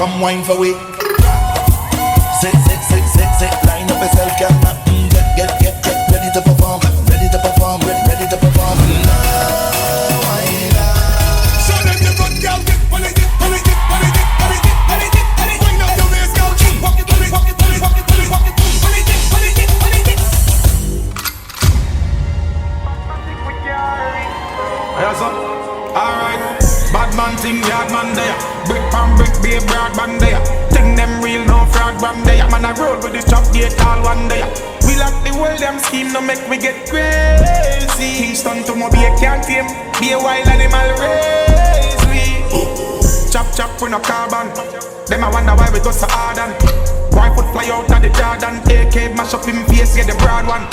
come wine for we. Sit, line up yourself, girl. Get ready to perform, ready to perform, ready to perform. Now I love. Show them your good girl, get on it, on it, on it, on it, on it, on it. Wind up your waist, girl. Walk it, on it, walk it, on it, walk it, on it, walk it, on it, on it, on it. Yes, sir. Alright. Bad man thing, yard man there. Brick pan brick, be a broad man there. Thing them real, no fraud from there. Man I roll with this chop gate all one day. We lock the world, them scheme no make we get crazy. Kingston to my be a can't tame. Be a wild animal race we. Chop chop with no carbon. Them I wonder why we go so hard and why foot fly out of the Jordan. AK mash up him face, get the broad one.